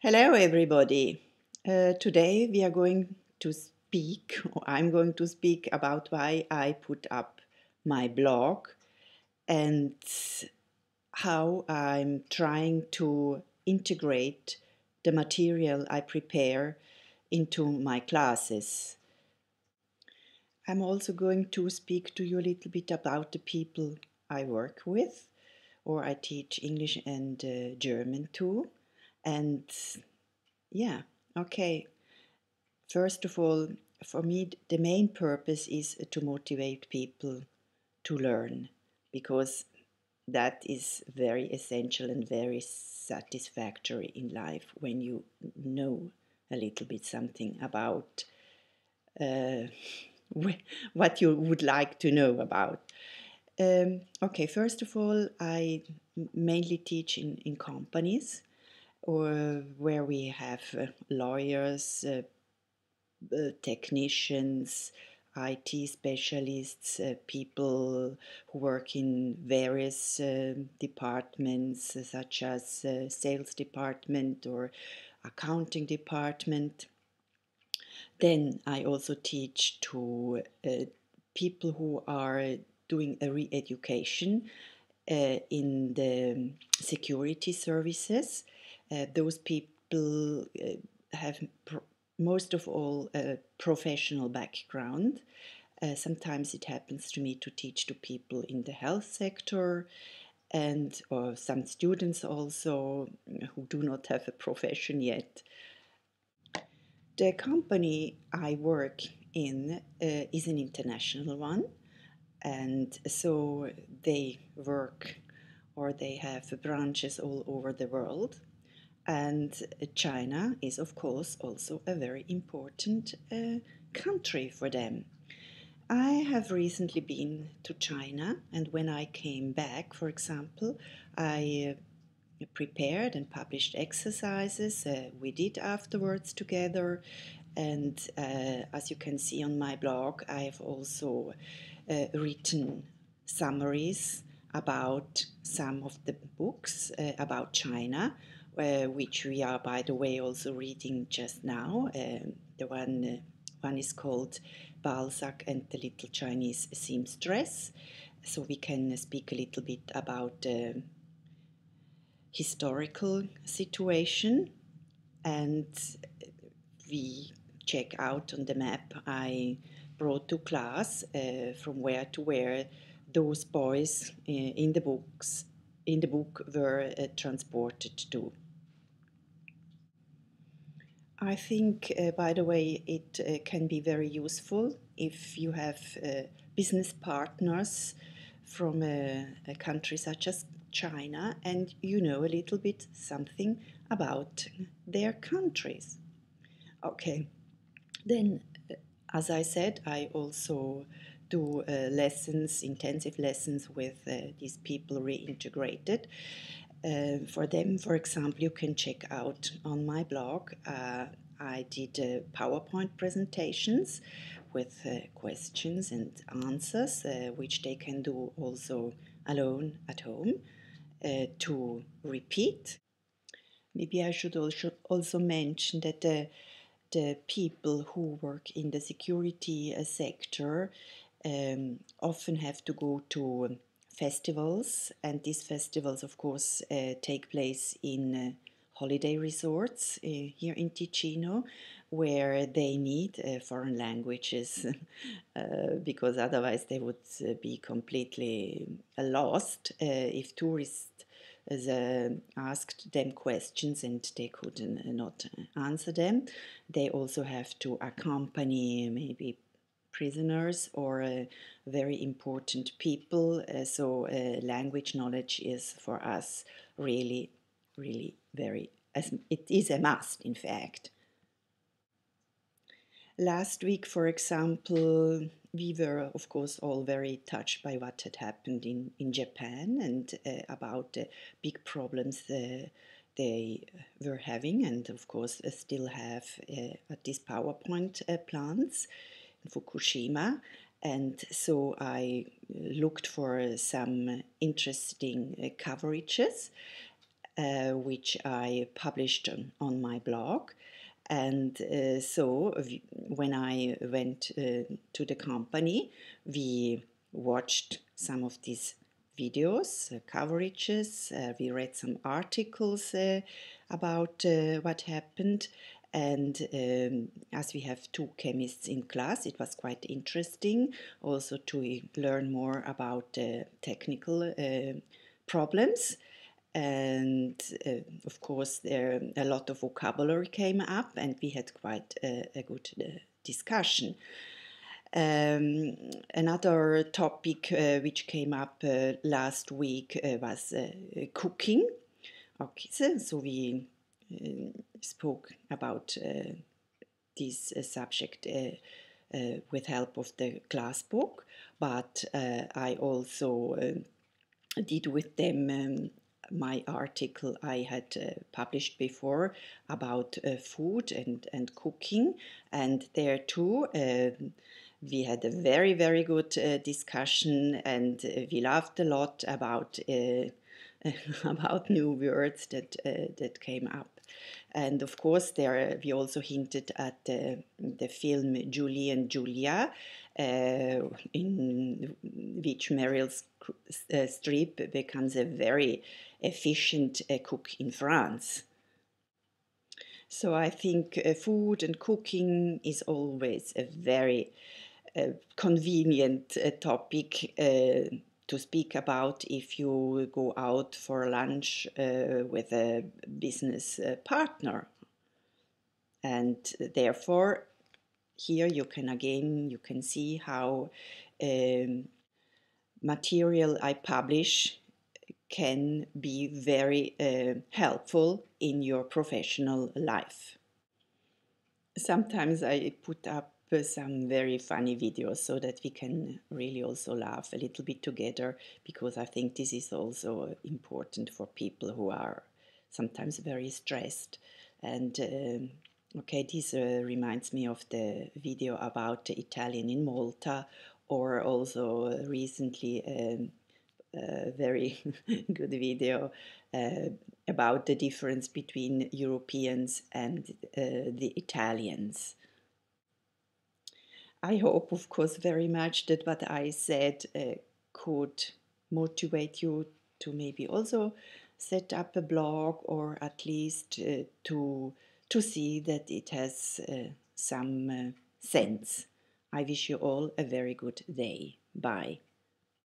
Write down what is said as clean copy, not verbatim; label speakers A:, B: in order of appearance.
A: Hello, everybody. Today we are going to speak, or I'm going to speak about why I put up my blog and how I'm trying to integrate the material I prepare into my classes. I'm also going to speak to you a little bit about the people I work with, or I teach English and German too. And yeah, okay. First of all, for me, the main purpose is to motivate people to learn because that is very essential and very satisfactory in life when you know a little bit something about uh, what you would like to know about. Okay, first of all, I mainly teach in companies or where we have lawyers, technicians, IT specialists, people who work in various departments, such as sales department or accounting department. Then I also teach to people who are doing a re-education in the security services. Those people have most of all a professional background. Sometimes it happens to me to teach to people in the health sector and or some students also who do not have a profession yet. The company I work in is an international one, and so they work or they have branches all over the world. And China is, of course, also a very important country for them. I have recently been to China, and when I came back, for example, I prepared and published exercises we did afterwards together. And as you can see on my blog, I have also written summaries about some of the books about China, which we are, by the way, also reading just now. The one is called Balzac and the Little Chinese Seamstress. So we can speak a little bit about historical situation, and we check out on the map I brought to class from where to where those boys in the book were transported to. I think, by the way, it can be very useful if you have business partners from a country such as China and you know a little bit something about their countries. Okay, then, as I said, I also do lessons, intensive lessons with these people reintegrated. For them, for example, you can check out on my blog. I did PowerPoint presentations with questions and answers, which they can do also alone at home to repeat. Maybe I should also mention that the people who work in the security sector often have to go to festivals, and these festivals, of course, take place in holiday resorts here in Ticino, where they need foreign languages because otherwise they would be completely lost if tourists asked them questions and they could not answer them. They also have to accompany maybe prisoners or very important people. So language knowledge is for us really, really very, as it is a must, in fact. Last week, for example, we were, of course, all very touched by what had happened in Japan and about the big problems they were having, and of course, still have at these PowerPoint plants in Fukushima. And so I looked for some interesting coverages. which I published on my blog. And when I went to the company, we watched some of these videos, coverages, we read some articles about what happened. And as we have two chemists in class, it was quite interesting also to learn more about technical problems. And of course, there a lot of vocabulary came up, and we had quite a good discussion. Another topic which came up last week was cooking. Okay, so we spoke about this subject with help of the class book, but I also did with them my article I had published before about food and cooking, and there too we had a very, very good discussion, and we laughed a lot about about new words that came up. And of course, there we also hinted at the film Julie and Julia, in which Meryl Streep becomes a very efficient cook in France. So I think food and cooking is always a very convenient topic to speak about if you go out for lunch with a business partner. And therefore, here you can see how material I publish can be very helpful in your professional life. Sometimes I put up some very funny videos so that we can really also laugh a little bit together, because I think this is also important for people who are sometimes very stressed. And okay, this reminds me of the video about the Italian in Malta, or also recently a very good video about the difference between Europeans and the Italians. I hope, of course, very much that what I said could motivate you to maybe also set up a blog, or at least to see that it has some sense. I wish you all a very good day. Bye.